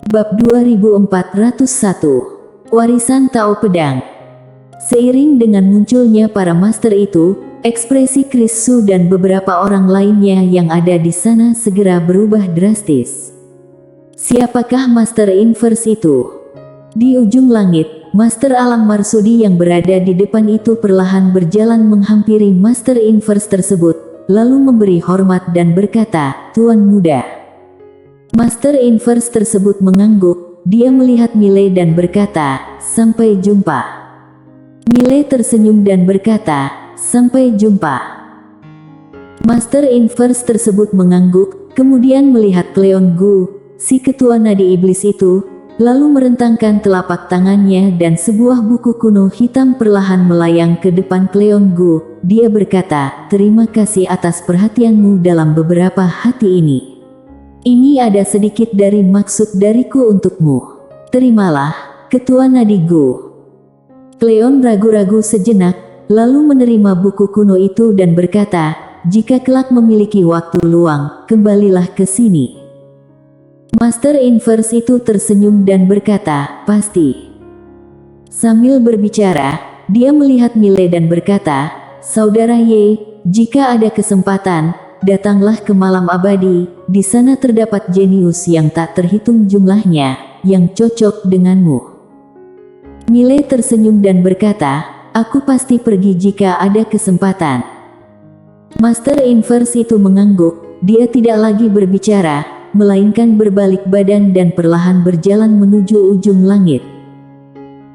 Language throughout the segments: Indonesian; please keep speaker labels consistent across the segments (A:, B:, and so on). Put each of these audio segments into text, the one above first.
A: Bab 2401 Warisan Tao Pedang. Seiring dengan munculnya para master itu, ekspresi Chris Su dan beberapa orang lainnya yang ada di sana segera berubah drastis. Siapakah Master Inverse itu? Di ujung langit, Master Alang Marsudi yang berada di depan itu perlahan berjalan menghampiri Master Inverse tersebut, lalu memberi hormat dan berkata, "Tuan muda." Master Inverse tersebut mengangguk, dia melihat Millet dan berkata, "Sampai jumpa." Millet tersenyum dan berkata, "Sampai jumpa." Master Inverse tersebut mengangguk, kemudian melihat Cleon Gu, si ketua nadi iblis itu, lalu merentangkan telapak tangannya dan sebuah buku kuno hitam perlahan melayang ke depan Cleon Gu. Dia berkata, "Terima kasih atas perhatianmu dalam beberapa hati ini. Ini ada sedikit dari maksud dariku untukmu. Terimalah, Ketua Nadi Gu." Cleon ragu-ragu sejenak, lalu menerima buku kuno itu dan berkata, "Jika kelak memiliki waktu luang, kembalilah ke sini." Master Inverse itu tersenyum dan berkata, "Pasti." Sambil berbicara, dia melihat Millet dan berkata, "Saudara Ye, jika ada kesempatan, datanglah ke malam abadi, di sana terdapat jenius yang tak terhitung jumlahnya, yang cocok denganmu." Millet tersenyum dan berkata, "Aku pasti pergi jika ada kesempatan." Master Inverse itu mengangguk, dia tidak lagi berbicara, melainkan berbalik badan dan perlahan berjalan menuju ujung langit.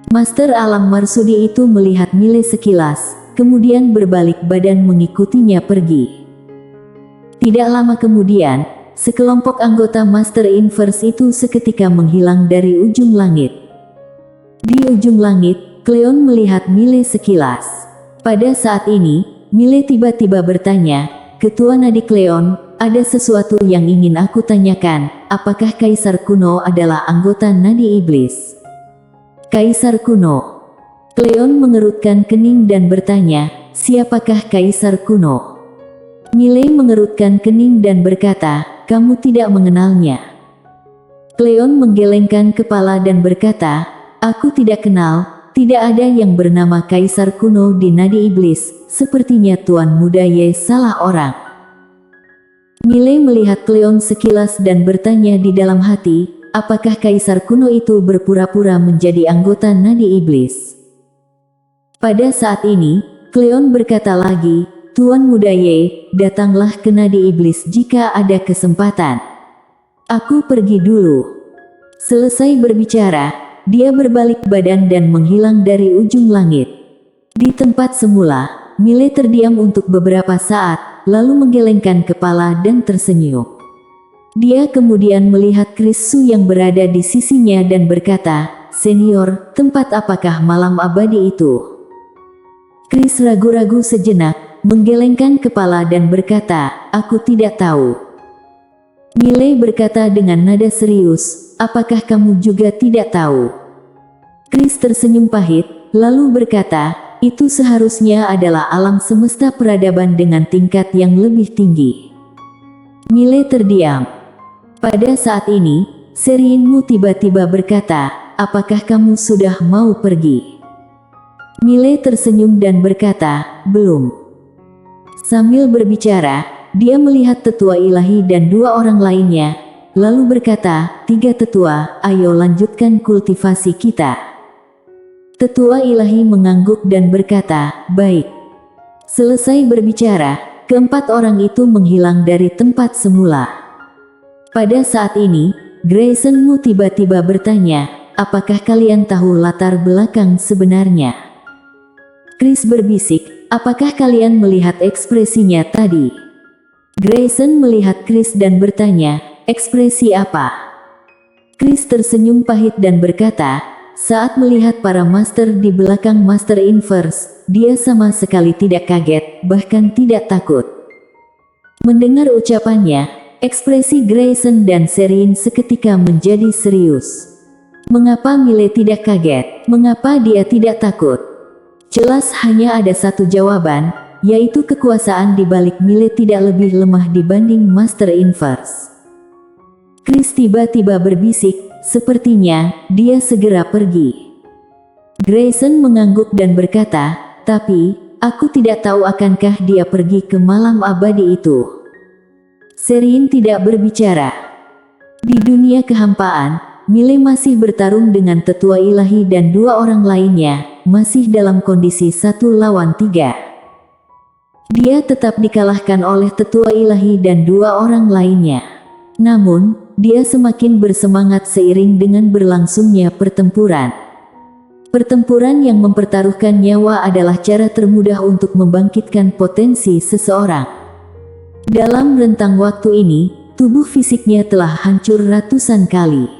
A: Master Alang Marsudi itu melihat Millet sekilas, kemudian berbalik badan mengikutinya pergi. Tidak lama kemudian, sekelompok anggota Master Inverse itu seketika menghilang dari ujung langit. Di ujung langit, Cleon melihat Millet sekilas. Pada saat ini, Millet tiba-tiba bertanya, "Ketua Nadi Cleon, ada sesuatu yang ingin aku tanyakan, apakah Kaisar Kuno adalah anggota Nadi Iblis?" Kaisar Kuno. Cleon mengerutkan kening dan bertanya, "Siapakah Kaisar Kuno?" Millet mengerutkan kening dan berkata, "Kamu tidak mengenalnya." Cleon menggelengkan kepala dan berkata, "Aku tidak kenal, tidak ada yang bernama Kaisar Kuno di Nadi Iblis, sepertinya Tuan Muda Ye salah orang." Millet melihat Cleon sekilas dan bertanya di dalam hati, apakah Kaisar Kuno itu berpura-pura menjadi anggota Nadi Iblis? Pada saat ini, Cleon berkata lagi, "Tuan Muda Ye, datanglah ke Nadi Iblis jika ada kesempatan. Aku pergi dulu." Selesai berbicara, dia berbalik badan dan menghilang dari ujung langit. Di tempat semula, Millet terdiam untuk beberapa saat, lalu menggelengkan kepala dan tersenyum. Dia kemudian melihat Chris Su yang berada di sisinya dan berkata, "Senior, tempat apakah malam abadi itu?" Chris ragu-ragu sejenak, menggelengkan kepala dan berkata, "Aku tidak tahu." Millet berkata dengan nada serius, "Apakah kamu juga tidak tahu?" Chris tersenyum pahit, lalu berkata, "Itu seharusnya adalah alam semesta peradaban dengan tingkat yang lebih tinggi." Millet terdiam. Pada saat ini, Serinmu tiba-tiba berkata, "Apakah kamu sudah mau pergi?" Millet tersenyum dan berkata, "Belum." Sambil berbicara, dia melihat tetua ilahi dan dua orang lainnya, lalu berkata, "Tiga tetua, ayo lanjutkan kultivasi kita." Tetua ilahi mengangguk dan berkata, "Baik." Selesai berbicara, keempat orang itu menghilang dari tempat semula. Pada saat ini, Grayson Mu tiba-tiba bertanya, "Apakah kalian tahu latar belakang sebenarnya?" Chris berbisik, "Apakah kalian melihat ekspresinya tadi?" Grayson melihat Chris dan bertanya, "Ekspresi apa?" Chris tersenyum pahit dan berkata, "Saat melihat para master di belakang Master Inverse, dia sama sekali tidak kaget, bahkan tidak takut." Mendengar ucapannya, ekspresi Grayson dan Serin seketika menjadi serius. Mengapa Millet tidak kaget? Mengapa dia tidak takut? Jelas hanya ada satu jawaban, yaitu kekuasaan di balik Millet tidak lebih lemah dibanding Master Inverse. Chris tiba-tiba berbisik, sepertinya dia segera pergi. Grayson mengangguk dan berkata, tapi, aku tidak tahu akankah dia pergi ke malam abadi itu. Sherin tidak berbicara. Di dunia kehampaan, Millie masih bertarung dengan tetua ilahi dan dua orang lainnya, masih dalam kondisi 1 lawan 3. Dia tetap dikalahkan oleh tetua ilahi dan dua orang lainnya. Namun, dia semakin bersemangat seiring dengan berlangsungnya pertempuran. Pertempuran yang mempertaruhkan nyawa adalah cara termudah untuk membangkitkan potensi seseorang. Dalam rentang waktu ini, tubuh fisiknya telah hancur ratusan kali.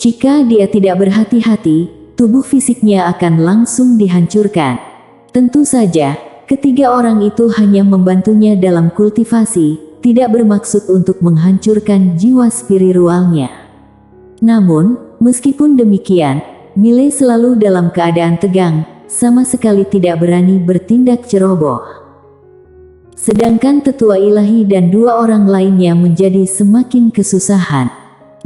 A: Jika dia tidak berhati-hati, tubuh fisiknya akan langsung dihancurkan. Tentu saja, ketiga orang itu hanya membantunya dalam kultivasi, tidak bermaksud untuk menghancurkan jiwa spiritualnya. Namun, meskipun demikian, Millie selalu dalam keadaan tegang, sama sekali tidak berani bertindak ceroboh. Sedangkan tetua ilahi dan dua orang lainnya menjadi semakin kesusahan.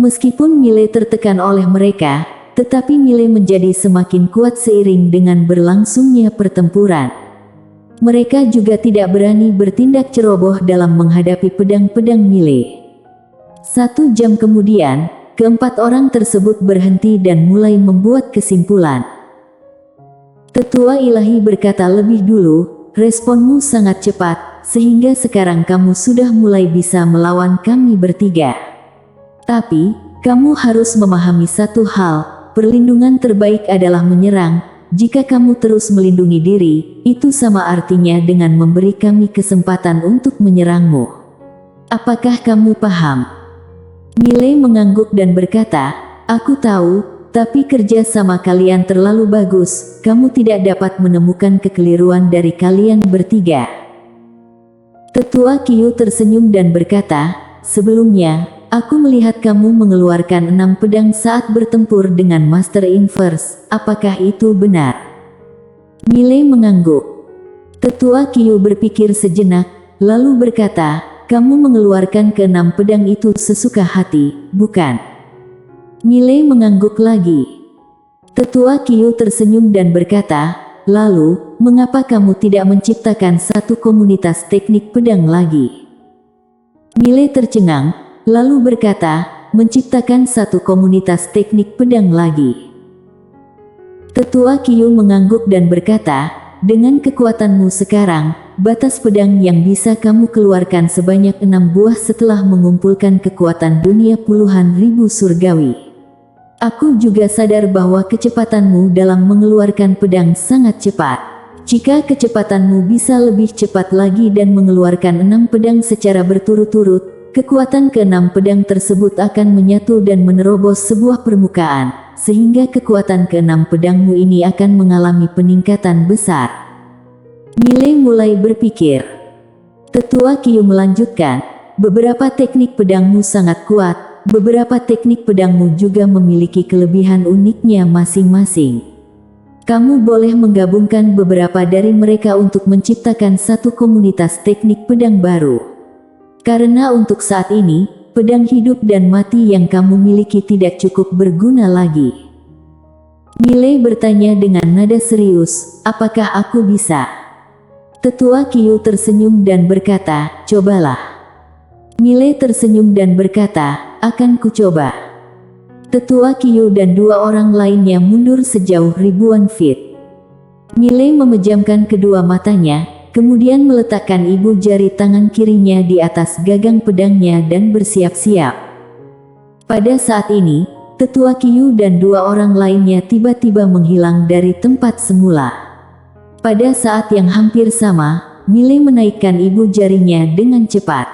A: Meskipun Millie tertekan oleh mereka, tetapi Millie menjadi semakin kuat seiring dengan berlangsungnya pertempuran. Mereka juga tidak berani bertindak ceroboh dalam menghadapi pedang-pedang Millie. 1 jam kemudian, keempat orang tersebut berhenti dan mulai membuat kesimpulan. Tetua ilahi berkata lebih dulu, responmu sangat cepat, sehingga sekarang kamu sudah mulai bisa melawan kami bertiga. Tapi, kamu harus memahami satu hal, perlindungan terbaik adalah menyerang. Jika kamu terus melindungi diri, itu sama artinya dengan memberi kami kesempatan untuk menyerangmu. Apakah kamu paham? Millie mengangguk dan berkata, aku tahu, tapi kerja sama kalian terlalu bagus, kamu tidak dapat menemukan kekeliruan dari kalian bertiga. Tetua Qiu tersenyum dan berkata, sebelumnya, aku melihat kamu mengeluarkan 6 pedang saat bertempur dengan Master Inverse, apakah itu benar? Millie mengangguk. Tetua Qiu berpikir sejenak, lalu berkata, kamu mengeluarkan ke-6 pedang itu sesuka hati, bukan? Millie mengangguk lagi. Tetua Qiu tersenyum dan berkata, lalu, mengapa kamu tidak menciptakan satu komunitas teknik pedang lagi? Millie tercengang, lalu berkata, menciptakan satu komunitas teknik pedang lagi. Tetua Qiu mengangguk dan berkata, dengan kekuatanmu sekarang, batas pedang yang bisa kamu keluarkan sebanyak 6 buah setelah mengumpulkan kekuatan dunia puluhan ribu surgawi. Aku juga sadar bahwa kecepatanmu dalam mengeluarkan pedang sangat cepat. Jika kecepatanmu bisa lebih cepat lagi dan mengeluarkan 6 pedang secara berturut-turut, kekuatan ke-6 pedang tersebut akan menyatu dan menerobos sebuah permukaan, sehingga kekuatan ke-6 pedangmu ini akan mengalami peningkatan besar. Millie mulai berpikir. Tetua Qiu melanjutkan, beberapa teknik pedangmu sangat kuat, beberapa teknik pedangmu juga memiliki kelebihan uniknya masing-masing. Kamu boleh menggabungkan beberapa dari mereka untuk menciptakan satu komunitas teknik pedang baru. Karena untuk saat ini, pedang hidup dan mati yang kamu miliki tidak cukup berguna lagi. Millie bertanya dengan nada serius, apakah aku bisa? Tetua Qiu tersenyum dan berkata, cobalah. Millie tersenyum dan berkata, akan kucoba. Tetua Qiu dan dua orang lainnya mundur sejauh ribuan feet. Millie memejamkan kedua matanya, kemudian meletakkan ibu jari tangan kirinya di atas gagang pedangnya dan bersiap-siap. Pada saat ini, Tetua Qiu dan dua orang lainnya tiba-tiba menghilang dari tempat semula. Pada saat yang hampir sama, Millie menaikkan ibu jarinya dengan cepat.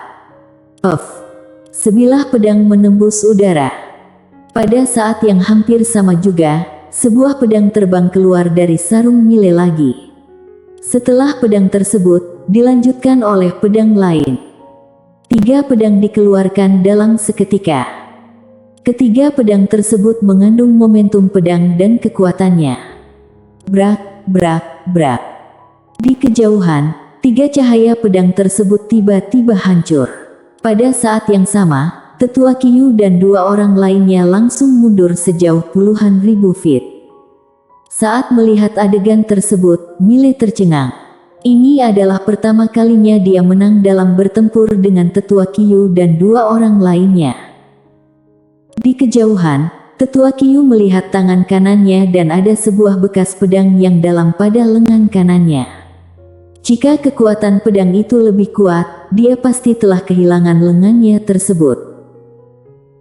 A: Sebilah pedang menembus udara. Pada saat yang hampir sama juga, sebuah pedang terbang keluar dari sarung Millie lagi. Setelah pedang tersebut, dilanjutkan oleh pedang lain. 3 pedang dikeluarkan dalam seketika. Ketiga pedang tersebut mengandung momentum pedang dan kekuatannya. Brak, brak, brak. Di kejauhan, 3 cahaya pedang tersebut tiba-tiba hancur. Pada saat yang sama, Tetua Qiyu dan dua orang lainnya langsung mundur sejauh puluhan ribu feet. Saat melihat adegan tersebut, Mile tercengang. Ini adalah pertama kalinya dia menang dalam bertempur dengan Tetua Qiyu dan dua orang lainnya. Di kejauhan, Tetua Qiyu melihat tangan kanannya dan ada sebuah bekas pedang yang dalam pada lengan kanannya. Jika kekuatan pedang itu lebih kuat, dia pasti telah kehilangan lengannya tersebut.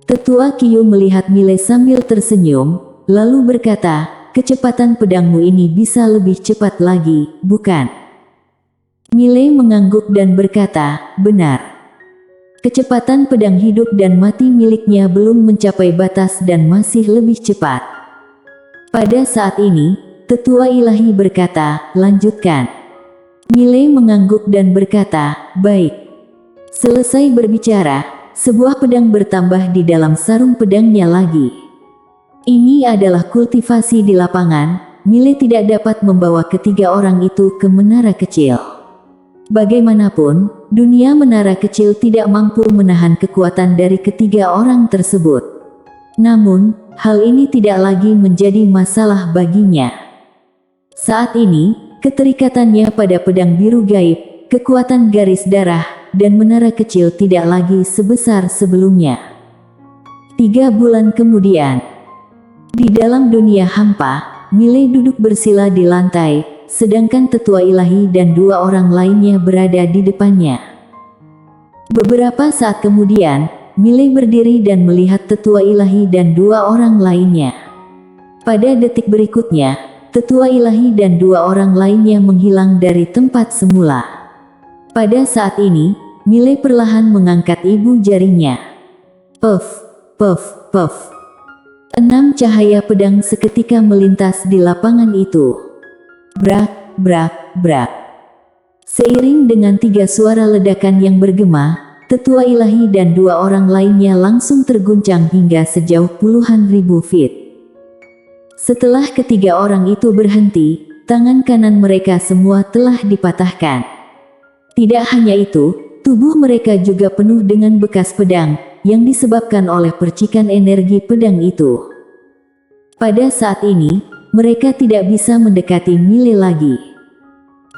A: Tetua Qiyu melihat Mile sambil tersenyum, lalu berkata, "Kecepatan pedangmu ini bisa lebih cepat lagi, bukan?" Mile mengangguk dan berkata, "Benar. Kecepatan pedang hidup dan mati miliknya belum mencapai batas dan masih lebih cepat." Pada saat ini, Tetua Ilahi berkata, "Lanjutkan." Mile mengangguk dan berkata, "Baik." Selesai berbicara, sebuah pedang bertambah di dalam sarung pedangnya lagi. Ini adalah kultivasi di lapangan. Mile tidak dapat membawa ketiga orang itu ke menara kecil. Bagaimanapun, dunia menara kecil tidak mampu menahan kekuatan dari ketiga orang tersebut. Namun, hal ini tidak lagi menjadi masalah baginya. Saat ini, keterikatannya pada pedang biru gaib, kekuatan garis darah, dan menara kecil tidak lagi sebesar sebelumnya. 3 bulan kemudian, di dalam dunia hampa, Mile duduk bersila di lantai, sedangkan Tetua Ilahi dan dua orang lainnya berada di depannya. Beberapa saat kemudian, Mile berdiri dan melihat Tetua Ilahi dan dua orang lainnya. Pada detik berikutnya, Tetua Ilahi dan dua orang lainnya menghilang dari tempat semula. Pada saat ini, Mile perlahan mengangkat ibu jarinya. Puff, puff, puff. 6 cahaya pedang seketika melintas di lapangan itu. Brak, brak, brak. Seiring dengan 3 suara ledakan yang bergema, Tetua Ilahi dan dua orang lainnya langsung terguncang hingga sejauh puluhan ribu feet. Setelah ketiga orang itu berhenti, tangan kanan mereka semua telah dipatahkan. Tidak hanya itu, tubuh mereka juga penuh dengan bekas pedang, yang disebabkan oleh percikan energi pedang itu. Pada saat ini, mereka tidak bisa mendekati Mile lagi.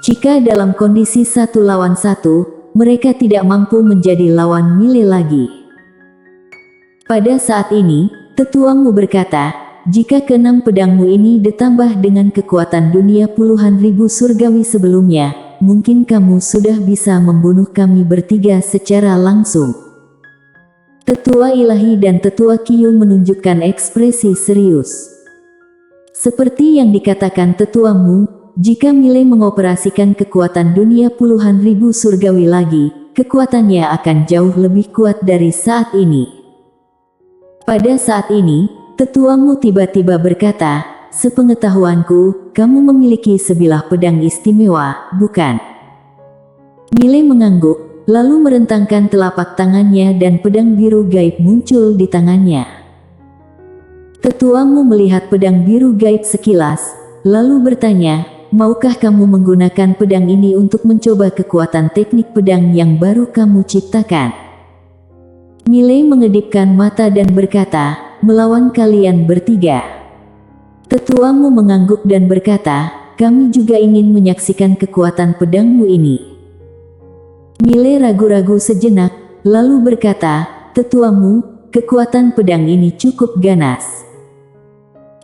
A: Jika dalam kondisi 1 lawan 1, mereka tidak mampu menjadi lawan Mile lagi. Pada saat ini, tetuamu berkata, "Jika keenam pedangmu ini ditambah dengan kekuatan dunia puluhan ribu surgawi sebelumnya, mungkin kamu sudah bisa membunuh kami bertiga secara langsung." Tetua Ilahi dan Tetua Qiyu menunjukkan ekspresi serius. Seperti yang dikatakan tetuamu, jika Mile mengoperasikan kekuatan dunia puluhan ribu surgawi lagi, kekuatannya akan jauh lebih kuat dari saat ini. Pada saat ini, tetuamu tiba-tiba berkata, "Sepengetahuanku, kamu memiliki sebilah pedang istimewa, bukan?" Mile mengangguk, lalu merentangkan telapak tangannya dan pedang biru gaib muncul di tangannya. Tetuamu melihat pedang biru gaib sekilas, lalu bertanya, "Maukah kamu menggunakan pedang ini untuk mencoba kekuatan teknik pedang yang baru kamu ciptakan?" Mile mengedipkan mata dan berkata, "Melawan kalian bertiga." Tetuamu mengangguk dan berkata, "Kami juga ingin menyaksikan kekuatan pedangmu ini." Mile ragu-ragu sejenak, lalu berkata, "Tetuamu, kekuatan pedang ini cukup ganas."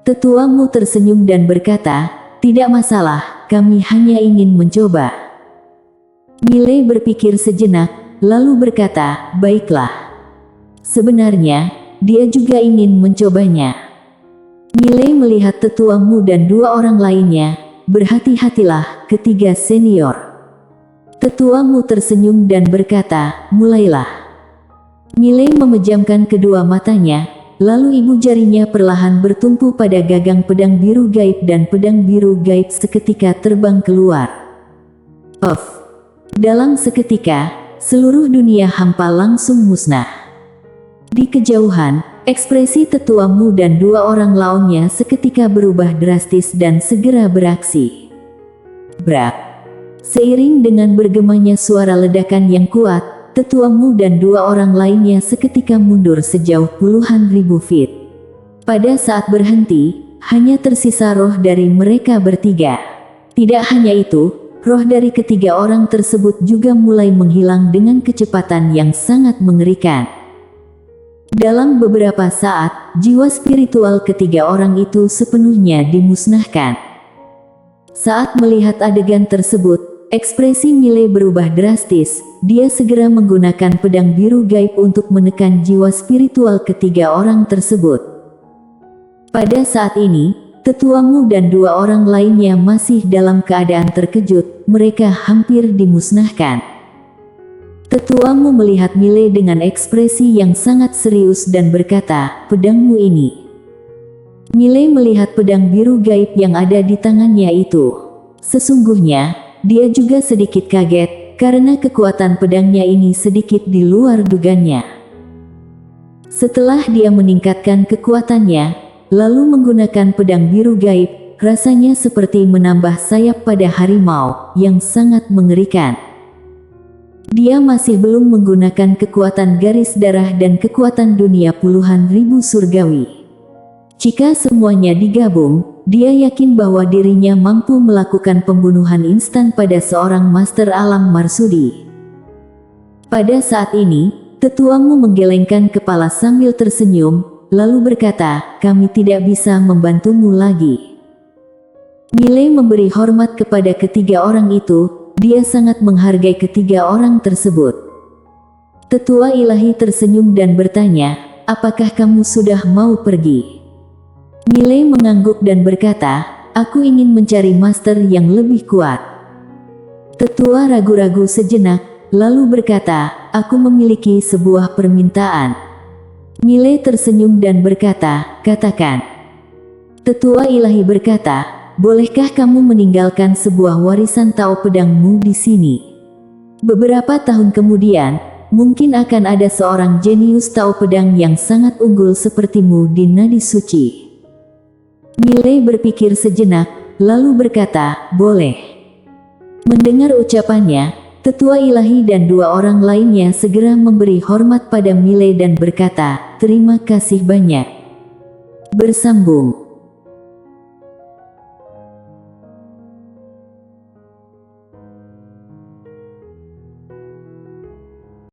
A: Tetuamu tersenyum dan berkata, "Tidak masalah, kami hanya ingin mencoba." Mile berpikir sejenak, lalu berkata, "Baiklah." Sebenarnya, dia juga ingin mencobanya. Mile melihat tetuamu dan dua orang lainnya, "Berhati-hatilah, ketiga senior." Tetuamu tersenyum dan berkata, "Mulailah." Mile memejamkan kedua matanya, lalu ibu jarinya perlahan bertumpu pada gagang pedang biru gaib dan pedang biru gaib seketika terbang keluar. Puff. Dalam seketika, seluruh dunia hampa langsung musnah. Di kejauhan, ekspresi tetuamu dan dua orang lawannya seketika berubah drastis dan segera beraksi. Brak. Seiring dengan bergemanya suara ledakan yang kuat, tetuamu dan dua orang lainnya seketika mundur sejauh puluhan ribu feet. Pada saat berhenti, hanya tersisa roh dari mereka bertiga. Tidak hanya itu, roh dari ketiga orang tersebut juga mulai menghilang dengan kecepatan yang sangat mengerikan. Dalam beberapa saat, jiwa spiritual ketiga orang itu sepenuhnya dimusnahkan. Saat melihat adegan tersebut, ekspresi Miley berubah drastis. Dia segera menggunakan pedang biru gaib untuk menekan jiwa spiritual ketiga orang tersebut. Pada saat ini, tetuamu dan dua orang lainnya masih dalam keadaan terkejut, mereka hampir dimusnahkan. Tetuamu melihat Miley dengan ekspresi yang sangat serius dan berkata, "Pedangmu ini." Miley melihat pedang biru gaib yang ada di tangannya itu. Sesungguhnya, dia juga sedikit kaget, karena kekuatan pedangnya ini sedikit di luar dugaannya. Setelah dia meningkatkan kekuatannya, lalu menggunakan pedang biru gaib, rasanya seperti menambah sayap pada harimau, yang sangat mengerikan. Dia masih belum menggunakan kekuatan garis darah dan kekuatan dunia puluhan ribu surgawi. Jika semuanya digabung, dia yakin bahwa dirinya mampu melakukan pembunuhan instan pada seorang master alam marsudi. Pada saat ini, tetuamu menggelengkan kepala sambil tersenyum, lalu berkata, "Kami tidak bisa membantumu lagi." Miley memberi hormat kepada ketiga orang itu, dia sangat menghargai ketiga orang tersebut. Tetua ilahi tersenyum dan bertanya, "Apakah kamu sudah mau pergi?" Miley mengangguk dan berkata, "Aku ingin mencari master yang lebih kuat." Tetua ragu-ragu sejenak, lalu berkata, "Aku memiliki sebuah permintaan." Miley tersenyum dan berkata, "Katakan." Tetua ilahi berkata, "Bolehkah kamu meninggalkan sebuah warisan Tao pedangmu di sini? Beberapa tahun kemudian, mungkin akan ada seorang jenius Tao pedang yang sangat unggul sepertimu di nadi suci." Miley berpikir sejenak, lalu berkata, "Boleh." Mendengar ucapannya, tetua ilahi dan dua orang lainnya segera memberi hormat pada Miley dan berkata, "Terima kasih banyak." Bersambung.